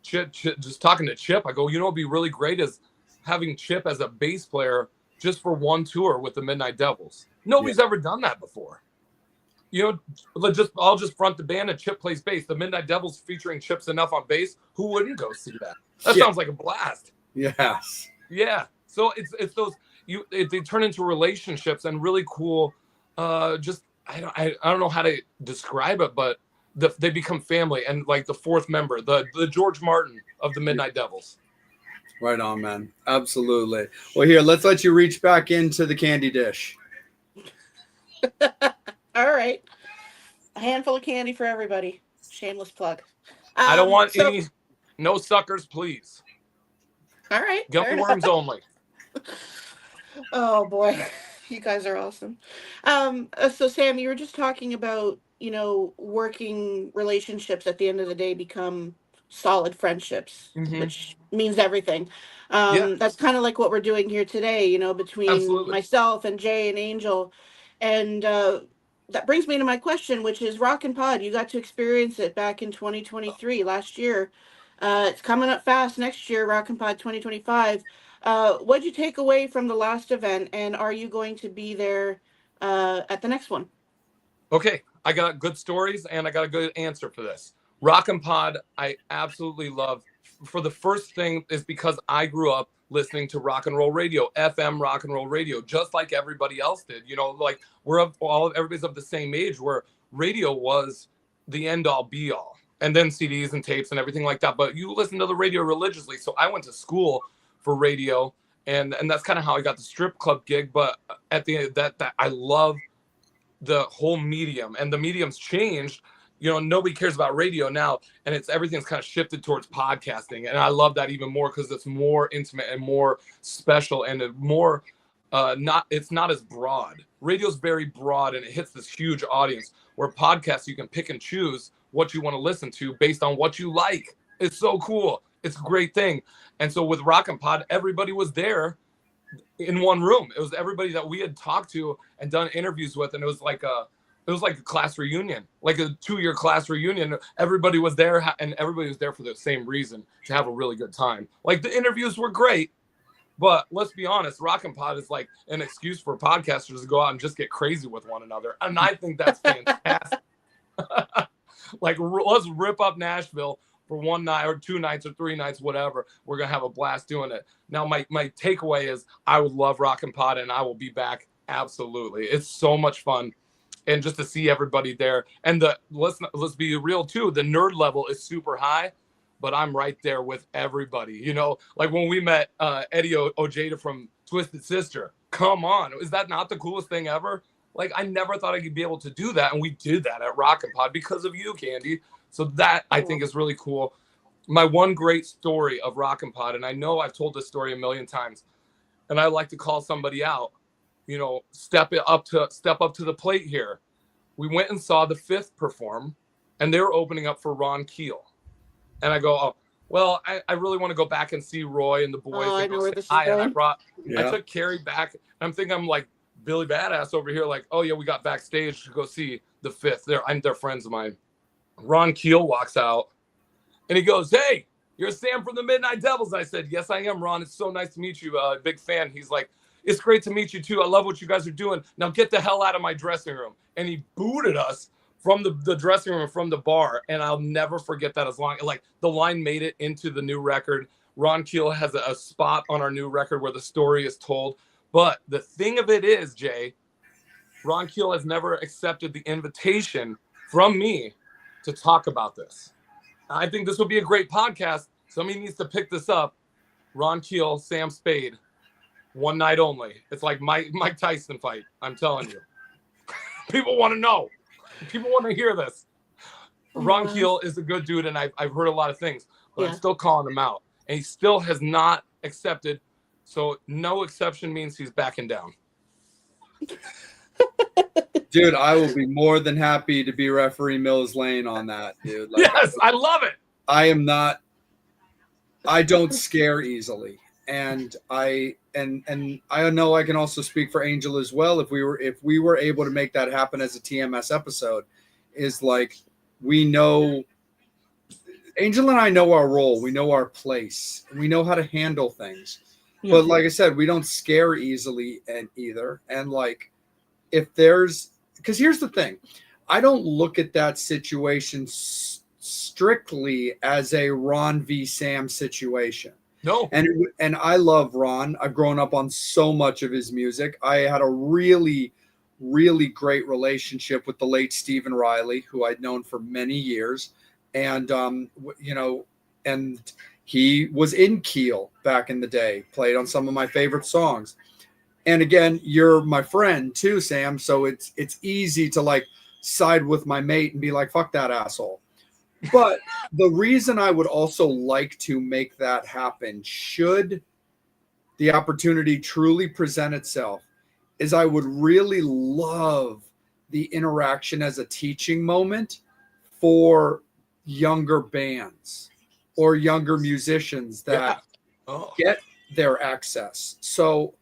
Chip, just talking to Chip. I go, you know, what'd be really great is having Chip as a bass player just for one tour with the Midnight Devils. Nobody's ever done that before. You know, I'll just front the band and Chip plays bass. The Midnight Devils featuring Chip's Enough on bass. Who wouldn't go see that? That sounds like a blast. Yes. Yeah. So it's those they turn into relationships and really cool. Just I don't know how to describe it, but they become family and like the fourth member, the George Martin of the Midnight Devils. Right on, man. Absolutely. Well, here, let's let you reach back into the candy dish. All right. A handful of candy for everybody. Shameless plug. I don't want any, no suckers, please. All right. Gummy worms only. Oh, boy. You guys are awesome. So, Sam, you were just talking about, you know, working relationships at the end of the day become solid friendships, which means everything. That's kind of like what we're doing here today, you know, between myself and Jay and Angel. And that brings me to my question, which is Rockin' Pod. You got to experience it back in 2023, last year. It's coming up fast next year, Rockin' Pod 2025. What'd you take away from the last event, and are you going to be there at the next one? Okay, I got good stories, and I got a good answer for this. Rockin' Pod, I absolutely love. For the first thing is because I grew up listening to rock and roll radio, FM rock and roll radio, just like everybody else did. You know, like everybody's of the same age where radio was the end all be all, and then CDs and tapes and everything like that. But you listen to the radio religiously. So I went to school for radio, and that's kind of how I got the strip club gig. But at the end of that I love the whole medium, and the medium's changed. You know, nobody cares about radio now, and everything's kind of shifted towards podcasting, and I love that even more because it's more intimate and more special and more it's not as broad. Radio's very broad and it hits this huge audience, where podcasts you can pick and choose what you want to listen to based on what you like. It's so cool. It's a great thing. And so with Rockin' Pod, everybody was there in one room. It was everybody that we had talked to and done interviews with, and it was like a class reunion, like a 2-year class reunion. Everybody was there, and everybody was there for the same reason, to have a really good time. Like, the interviews were great, but let's be honest, Rockin' Pod is like an excuse for podcasters to go out and just get crazy with one another. And I think that's fantastic. Like, let's rip up Nashville for one night or 2 nights or 3 nights, whatever. We're going to have a blast doing it. Now, my takeaway is I would love Rockin' Pod, and I will be back. Absolutely. It's so much fun. And just to see everybody there, and let's be real too, the nerd level is super high, but I'm right there with everybody. You know, like when we met Eddie Ojeda from Twisted Sister. Come on, is that not the coolest thing ever? Like, I never thought I could be able to do that, and we did that at Rockin' Pod because of you, Candy. So that I think is really cool. My one great story of Rockin' Pod, and I know I've told this story a million times, and I like to call somebody out. You know, step up to the plate here. We went and saw the Fifth perform, and they were opening up for Ron Keel. And I go, oh, well, I really want to go back and see Roy and the boys. Oh, I know where this is going. I took Carrie back, and I'm like Billy Badass over here, like, oh yeah, we got backstage to go see the Fifth. They're friends of mine. Ron Keel walks out, and he goes, hey, you're Sam from the Midnight Devils. I said, yes, I am, Ron. It's so nice to meet you. Big fan. He's like, it's great to meet you too. I love what you guys are doing. Now get the hell out of my dressing room. And he booted us, from the dressing room and from the bar, and I'll never forget that as long like the line made it into the new record. Ron Keel has a spot on our new record where the story is told. But the thing of it is, Jay, Ron Keel has never accepted the invitation from me to talk about this. I think this would be a great podcast. Somebody needs to pick this up. Ron Keel, Sam Spade, one night only. It's like Mike Tyson fight. I'm telling you. People want to know. People want to hear this. Ron Keel is a good dude, and I've heard a lot of things, but I'm still calling him out. And he still has not accepted. So no exception means he's backing down. Dude, I will be more than happy to be referee Mills Lane on that, dude. Like, yes, I love it. I don't scare easily. And I know I can also speak for Angel as well. If we were able to make that happen as a TMS episode, is like, we know Angel and I know our role, we know our place, we know how to handle things. Yeah. But like I said, we don't scare easily either. And like, if there's, because here's the thing, I don't look at that situation strictly as a Ron v. Sam situation. No. And I love Ron. I've grown up on so much of his music. I had a really, really great relationship with the late Stephen Riley, who I'd known for many years. And, and he was in Keel back in the day, played on some of my favorite songs. And again, you're my friend too, Sam. So it's easy to like side with my mate and be like, fuck that asshole. But the reason I would also like to make that happen, should the opportunity truly present itself, is I would really love the interaction as a teaching moment for younger bands or younger musicians that get their access. So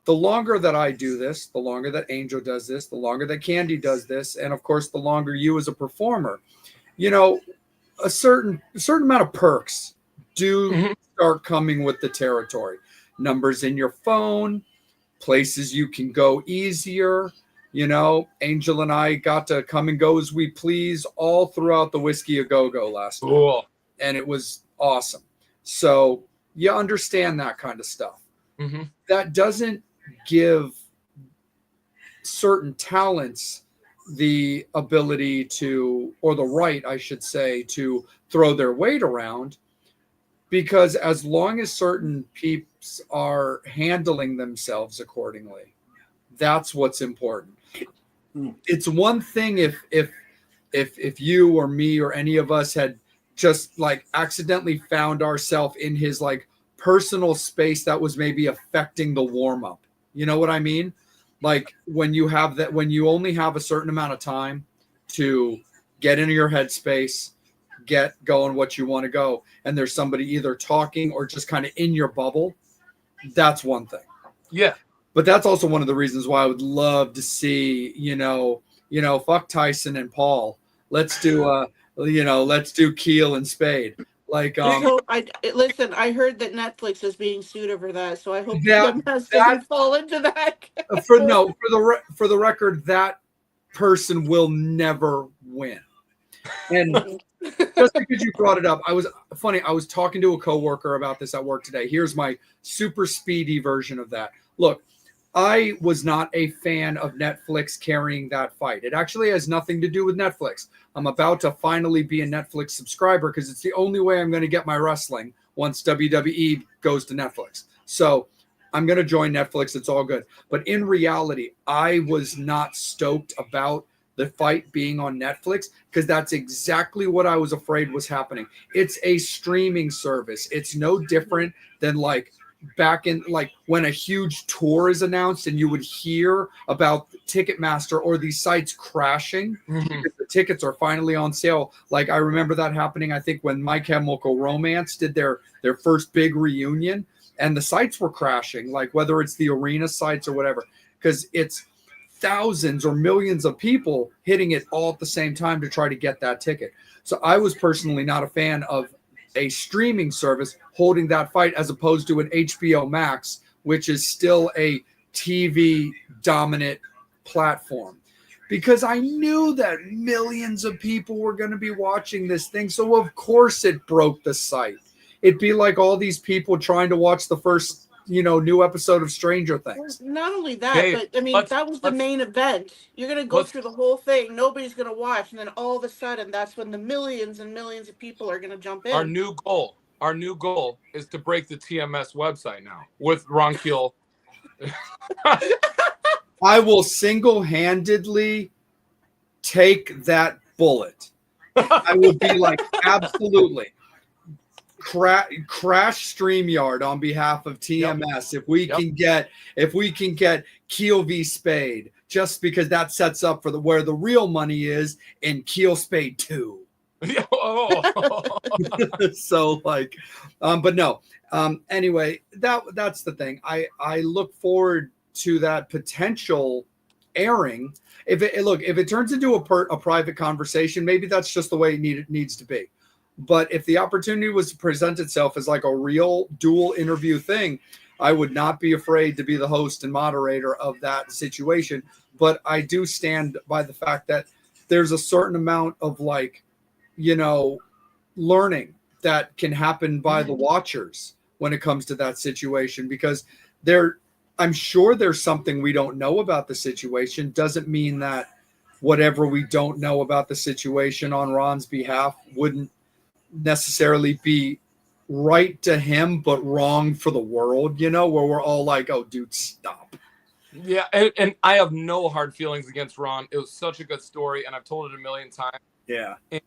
the longer that I do this, the longer that Angel does this, the longer that Candy does this, and of course, the longer you as a performer, you know, a certain amount of perks do start coming with the territory. Numbers in your phone, places you can go easier. You know, Angel and I got to come and go as we please all throughout the Whiskey A Go-Go last night. And it was awesome. So you understand that kind of stuff. Mm-hmm. That doesn't give certain talents the ability to, or the right, I should say, to throw their weight around, because as long as certain peeps are handling themselves accordingly, that's what's important. It's one thing if you or me or any of us had just like accidentally found ourselves in his like personal space that was maybe affecting the warm-up. You know what I mean? Like when you have that, when you only have a certain amount of time to get into your headspace, get going what you want to go, and there's somebody either talking or just kind of in your bubble, that's one thing. Yeah. But that's also one of the reasons why I would love to see, you know, fuck Tyson and Paul. Let's do let's do Keel and Spade. Like, listen, I heard that Netflix is being sued over that, so I hope TMS doesn't fall into that. for the record, that person will never win. And just because you brought it up, I was talking to a coworker about this at work today. Here's my super speedy version of that. Look, I was not a fan of Netflix carrying that fight. It actually has nothing to do with Netflix. I'm about to finally be a Netflix subscriber because it's the only way I'm going to get my wrestling once WWE goes to Netflix. So I'm going to join Netflix. It's all good. But in reality, I was not stoked about the fight being on Netflix because that's exactly what I was afraid was happening. It's a streaming service. It's no different than like back in like when a huge tour is announced and you would hear about Ticketmaster or these sites crashing because the tickets are finally on sale. Like I remember that happening, I think, when My Chemical Romance did their first big reunion and the sites were crashing, like whether it's the arena sites or whatever, because it's thousands or millions of people hitting it all at the same time to try to get that ticket. So I was personally not a fan of a streaming service holding that fight as opposed to an HBO Max, which is still a TV dominant platform. because I knew that millions of people were going to be watching this thing. So of course it broke the site. It'd be like all these people trying to watch the first, new episode of Stranger Things. Not only that, Hey, but I mean, that was the main event. You're going to go through the whole thing. Nobody's going to watch. And then all of a sudden, that's when the millions and millions of people are going to jump in. Our new goal is to break the TMS website now with Ron Keel. I will single-handedly take that bullet. I would be like, absolutely. Crash StreamYard on behalf of TMS. Yep. If we can get Keel v Spade, just because that sets up for where the real money is in Keel Spade 2. So but no. Anyway, that's the thing. I look forward to that potential airing. If it turns into a private conversation, maybe that's just the way it needs to be. But if the opportunity was to present itself as like a real dual interview thing, I would not be afraid to be the host and moderator of that situation. But I do stand by the fact that there's a certain amount of learning that can happen by the watchers when it comes to that situation, because I'm sure there's something we don't know about the situation. Doesn't mean that whatever we don't know about the situation on Ron's behalf wouldn't necessarily be right to him, but wrong for the world, where we're all like, oh, dude, stop. Yeah, and I have no hard feelings against Ron. It was such a good story, and I've told it a million times. Yeah. And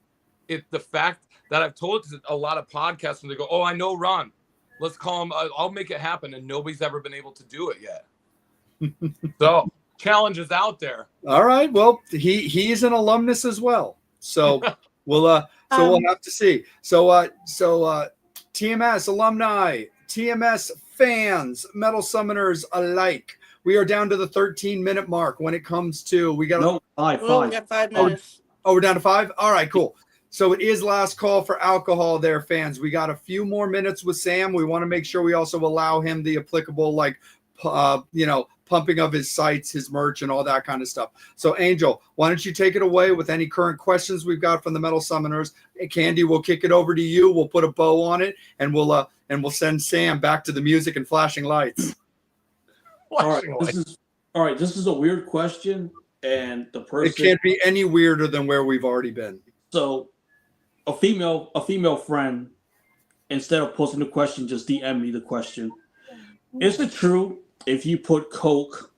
the fact that I've told it to a lot of podcasts when they go, oh, I know Ron. Let's call him. I'll make it happen. And nobody's ever been able to do it yet. So challenge is out there. All right. Well, he's an alumnus as well. So we'll have to see. So TMS alumni, TMS fans, Metal Summoners alike. We are down to the 13-minute mark when it comes to we got five. We got 5 minutes. Oh, we're down to 5? All right, cool. So it is last call for alcohol there, fans. We got a few more minutes with Sam. We want to make sure we also allow him the applicable, pumping of his sites, his merch, and all that kind of stuff. So, Angel, why don't you take it away with any current questions we've got from the Metal Summoners? Candy, we'll kick it over to you. We'll put a bow on it, and we'll send Sam back to the music and flashing lights. All right, this is a weird question, and the person it can't be any weirder than where we've already been. So, a female friend, instead of posting the question, just DM me the question. Is it true if you put Coke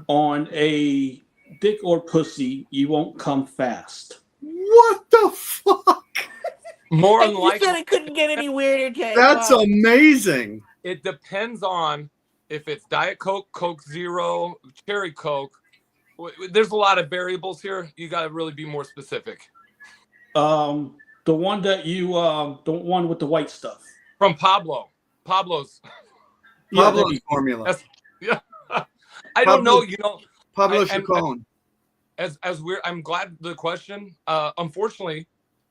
on a dick or pussy, you won't come fast? What the fuck? More than likely, you said it couldn't get any weirder, Jay. That's amazing. It depends on if it's Diet Coke, Coke Zero, Cherry Coke. There's a lot of variables here. You got to really be more specific. The one that the one with the white stuff from Pablo's formula. I don't know. Pablo Chacon. As weird. I'm glad the question. Unfortunately,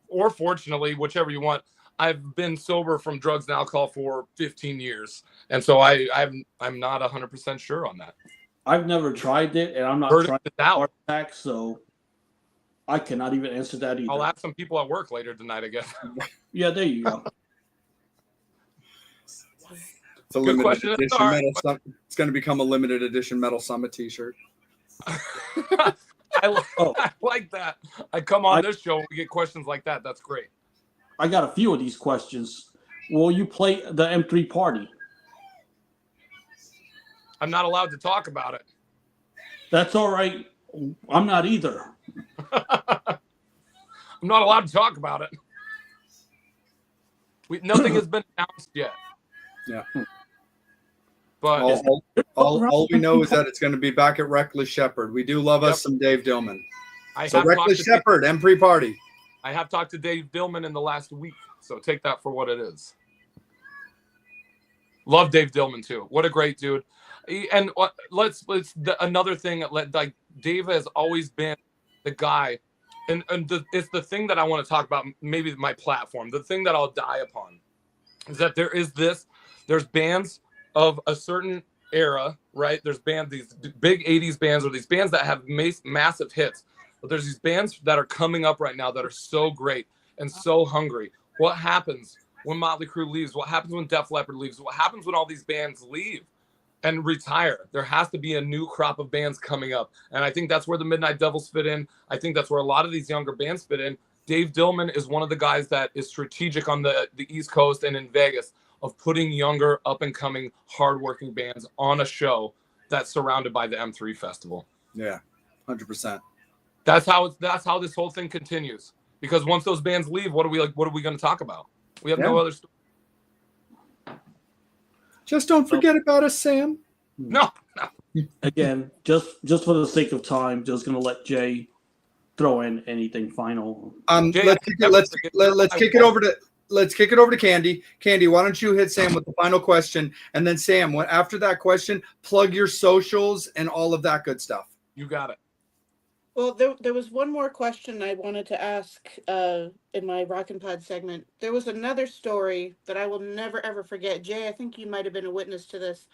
or fortunately, whichever you want, I've been sober from drugs and alcohol for 15 years, and so I'm not 100% sure on that. I've never tried it, and I'm not trying to start back, so I cannot even answer that either. I'll ask some people at work later tonight, I guess. Yeah, there you go. It's a limited edition it's going to become a limited edition Metal Summit t-shirt. I like that. I come on this show, we get questions like that. That's great. I got a few of these questions. Will you play the M3 party? I'm not allowed to talk about it. That's all right. I'm not either. I'm not allowed to talk about it. Nothing has been announced yet. Yeah. But all we know is that it's going to be back at Reckless Shepherd. We do love us some Dave Dillman. So Reckless Shepherd, M3 party. I have talked to Dave Dillman in the last week, so take that for what it is. Love Dave Dillman too. What a great dude. And another thing, like Dave has always been the guy, and it's the thing that I want to talk about. Maybe my platform, the thing that I'll die upon, is that there's bands of a certain era, right? There's bands, these big 80s bands, or these bands that have massive hits. But there's these bands that are coming up right now that are so great and so hungry. What happens when Motley Crue leaves? What happens when Def Leppard leaves? What happens when all these bands leave and retire? There has to be a new crop of bands coming up. And I think that's where the Midnight Devils fit in. I think that's where a lot of these younger bands fit in. Dave Dillman is one of the guys that is strategic on the East Coast and in Vegas of putting younger, up-and-coming, hardworking bands on a show that's surrounded by the M3 Festival. Yeah, 100%. That's how this whole thing continues. Because once those bands leave, what are we going to talk about? We have no other story. Just don't forget about us, Sam. No. Again, just for the sake of time, just gonna let Jay throw in anything final. Jay, let's kick it over to Candy. Candy, why don't you hit Sam with the final question, and then Sam, after that question, plug your socials and all of that good stuff. You got it. Well, there was one more question I wanted to ask in my Rockin' Pod segment. There was another story that I will never, ever forget. Jay, I think you might have been a witness to this.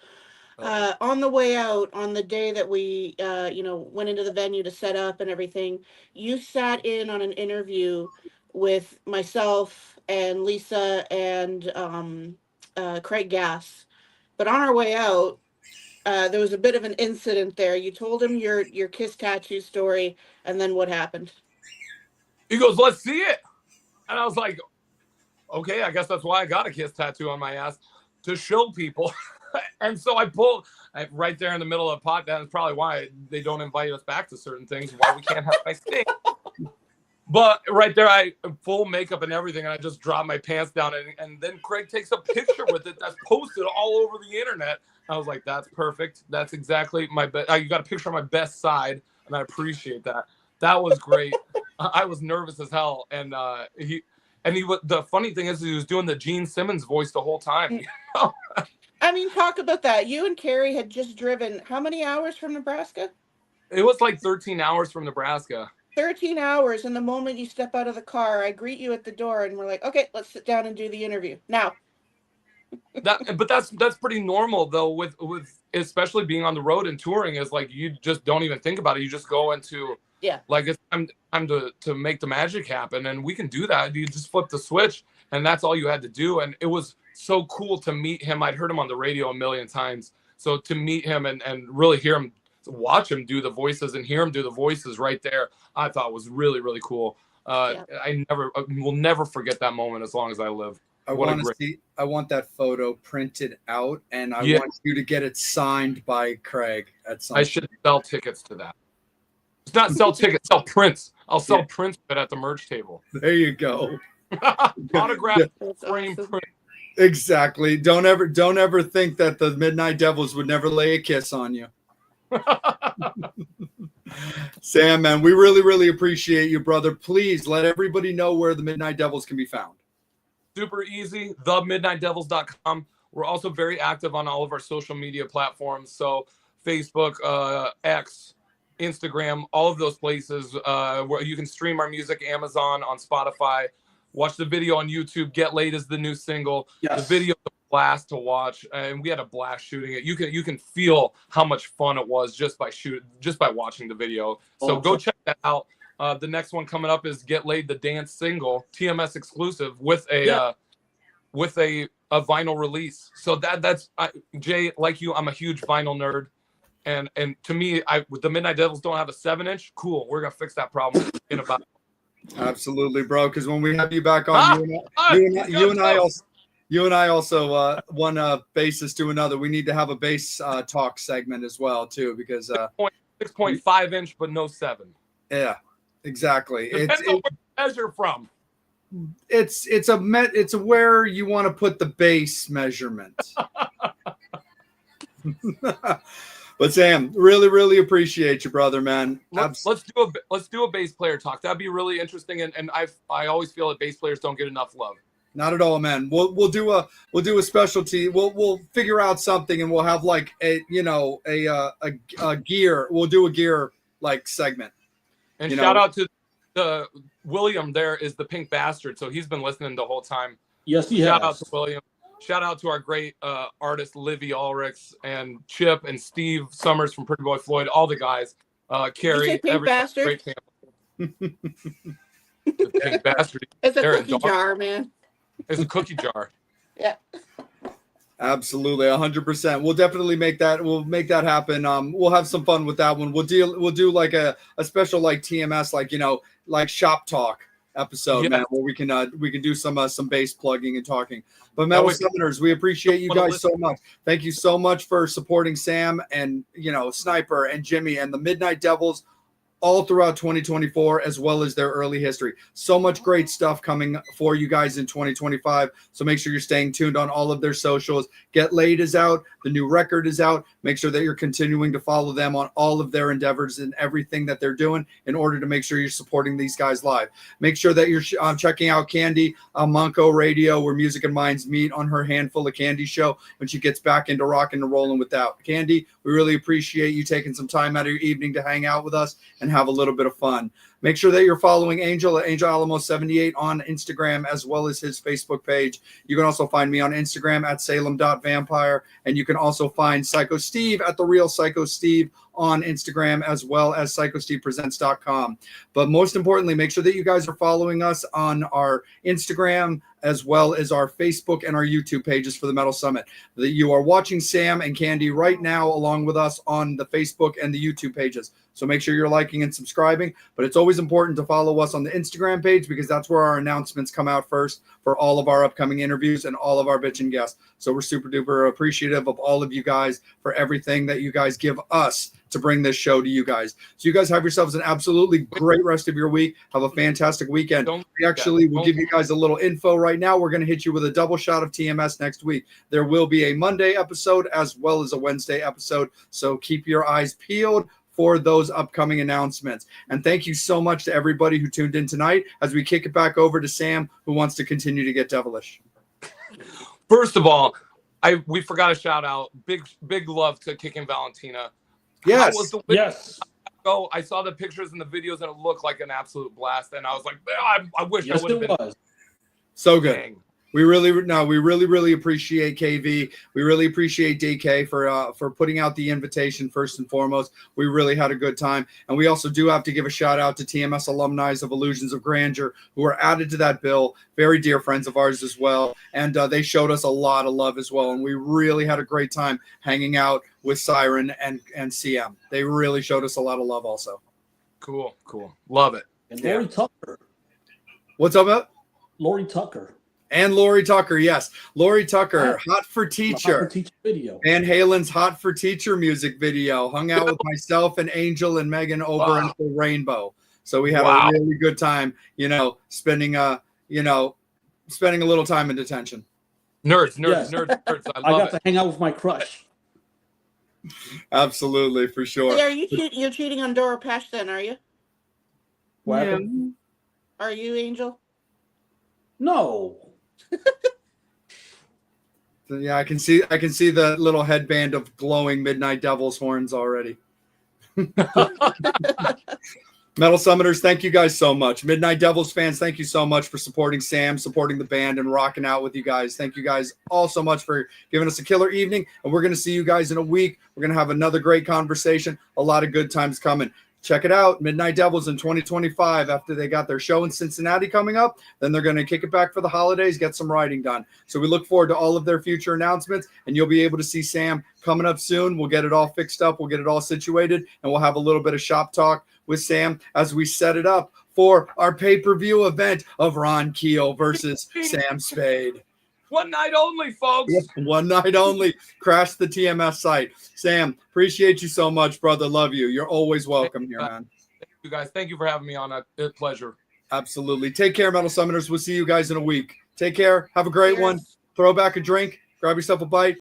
On the way out, on the day that we, went into the venue to set up and everything, you sat in on an interview with myself and Lisa and Craig Gass. But on our way out, there was a bit of an incident there. You told him your Kiss tattoo story, and then what happened? He goes, "Let's see it." And I was like, okay, I guess that's why I got a Kiss tattoo on my ass, to show people. And so I pulled right there in the middle of the podcast. That's probably why they don't invite us back to certain things, why we can't have nice things. But right there, I full makeup and everything, and I just dropped my pants down, and then Craig takes a picture with it that's posted all over the internet. I was like, that's perfect. That's exactly my best. You got a picture of my best side, and I appreciate that. That was great. I was nervous as hell, and he was. The funny thing is, he was doing the Gene Simmons voice the whole time. You know? I mean, talk about that. You and Carrie had just driven how many hours from Nebraska? It was like 13 hours from Nebraska. 13 hours, and the moment you step out of the car, I greet you at the door, and we're like, okay, let's sit down and do the interview now. But that's pretty normal though, with especially being on the road and touring, is like you just don't even think about it. You just go into like it's time to make the magic happen, and we can do that. You just flip the switch, and that's all you had to do. And it was so cool to meet him. I'd heard him on the radio a million times, so to meet him and really hear him, watch him do the voices and hear him do the voices right there, I thought was really, really cool. I will never forget that moment as long as I live. I want that photo printed out, and I want you to get it signed by Craig at some point. I should sell tickets to that. It's not sell tickets, sell prints. I'll sell prints at the merch table. There you go. Autograph frame awesome. print. Exactly. Don't ever think that the Midnight Devils would never lay a kiss on you. Sam, man, we really, really appreciate you, brother. Please let everybody know where the Midnight Devils can be found. Super easy, themidnightdevils.com. We're also very active on all of our social media platforms. So Facebook, X, Instagram, all of those places where you can stream our music, Amazon, on Spotify. Watch the video on YouTube. Get Laid is the new single. Yes. The video is a blast to watch, and we had a blast shooting it. You can feel how much fun it was just by watching the video. So go check that out. The next one coming up is Get Laid, the dance single, TMS exclusive with a vinyl release. So that's Jay, like you, I'm a huge vinyl nerd, and to me, the Midnight Devils don't have a 7-inch. Cool, we're gonna fix that problem in about. Absolutely, bro. Because when we have you back on, you and I also one bassist to another. We need to have a bass talk segment as well too, because 6.5 inch, but no 7. Yeah. Exactly. Depends on where you measure from. It's where you want to put the base measurement. But Sam, really, really appreciate you, brother, man. Let's do a bass player talk. That'd be really interesting. And I always feel that bass players don't get enough love. Not at all, man. We'll do a specialty. We'll figure out something, and we'll have like a gear. We'll do a gear like segment. And shout out to William. There is the Pink Bastard, so he's been listening the whole time. Yes, he has. Shout out to William. shout out to our great artists, Livy Ulrichs and Chip and Steve Summers from Pretty Boy Floyd, all the guys. Carrie, Pink Bastard? Great family. The Pink Bastard. It's a They're cookie jar, man. It's a cookie jar. Yeah. Absolutely, 100%. We'll definitely make that. We'll make that happen. We'll have some fun with that one. We'll do like a special like TMS, like like shop talk episode, man, where we can do some bass plugging and talking. But Metal Summoners, we appreciate you guys so much. Thank you so much for supporting Sam and Sniper and Jimmy and the Midnight Devils all throughout 2024, as well as their early history. So much great stuff coming for you guys in 2025. So make sure you're staying tuned on all of their socials. Get Laid is out. The new record is out. Make sure that you're continuing to follow them on all of their endeavors and everything that they're doing in order to make sure you're supporting these guys live. Make sure that you're checking out Candy on Monco Radio, where Music and Minds meet, on her Handful of Candy show when she gets back into rocking and rolling with that. Candy, we really appreciate you taking some time out of your evening to hang out with us and have a little bit of fun. Make sure that you're following Angel at Angel Alamo 78 on Instagram, as well as his Facebook page. You can also find me on Instagram at Salem.vampire, and you can also find Psycho Steve at The Real Psycho Steve on Instagram, as well as PsychoStevePresents.com. But most importantly, make sure that you guys are following us on our Instagram, as well as our Facebook and our YouTube pages for the Metal Summit. That you are watching Sam and Candy right now along with us on the Facebook and the YouTube pages. So make sure you're liking and subscribing. But it's always important to follow us on the Instagram page, because that's where our announcements come out first for all of our upcoming interviews and all of our bitchin' guests. So we're super duper appreciative of all of you guys for everything that you guys give us to bring this show to you guys. So you guys have yourselves an absolutely great rest of your week. Have a fantastic weekend. We actually will give you guys a little info right now. We're going to hit you with a double shot of TMS next week. There will be a Monday episode as well as a Wednesday episode. So keep your eyes peeled for those upcoming announcements. And thank you so much to everybody who tuned in tonight as we kick it back over to Sam, who wants to continue to get devilish. First of all, we forgot to shout out big love to Kickin' Valentina. Yes. Yes. I saw the pictures and the videos, and it looked like an absolute blast. And I was like, I wish I would have been. Was. So good. Dang. We really appreciate KV. We really appreciate DK for putting out the invitation first and foremost. We really had a good time. And we also do have to give a shout out to TMS alumni of Illusions of Grandeur, who were added to that bill. Very dear friends of ours as well. And they showed us a lot of love as well. And we really had a great time hanging out with Siren and CM. They really showed us a lot of love also. Cool. Love it. And Lori Tucker. What's up, Matt? Lori Tucker. And Lori Tucker, yes. Lori Tucker, Hot for Teacher. Hot for Teacher video. Van Halen's Hot for Teacher music video. Hung out with myself and Angel and Megan over in the Rainbow. So we had a really good time, spending a little time in detention. Nerds. I got to hang out with my crush. Absolutely, for sure. Hey, you're cheating on Dora Pesh then, are you? What? Yeah. Are you, Angel? No. Yeah, I can see the little headband of glowing Midnight Devils horns already. Metal Summoners, thank you guys so much. Midnight Devils fans, thank you so much for supporting Sam, supporting the band, and rocking out with you guys. Thank you guys all so much for giving us a killer evening, and we're going to see you guys in a week. We're going to have another great conversation. A lot of good times coming. Check it out, Midnight Devils in 2025. After they got their show in Cincinnati coming up, then they're going to kick it back for the holidays, get some writing done. So we look forward to all of their future announcements, and you'll be able to see Sam coming up soon. We'll get it all fixed up. We'll get it all situated, and we'll have a little bit of shop talk with Sam as we set it up for our pay-per-view event of Ron Keel versus Sam Spade. One night only, folks. Yep, one night only. Crash the TMS site. Sam, appreciate you so much, brother. Love you. You're always welcome here, man. Thank you, guys. Thank you for having me on. A pleasure. Absolutely. Take care, Metal Summoners. We'll see you guys in a week. Take care. Have a great one. Throw back a drink. Grab yourself a bite.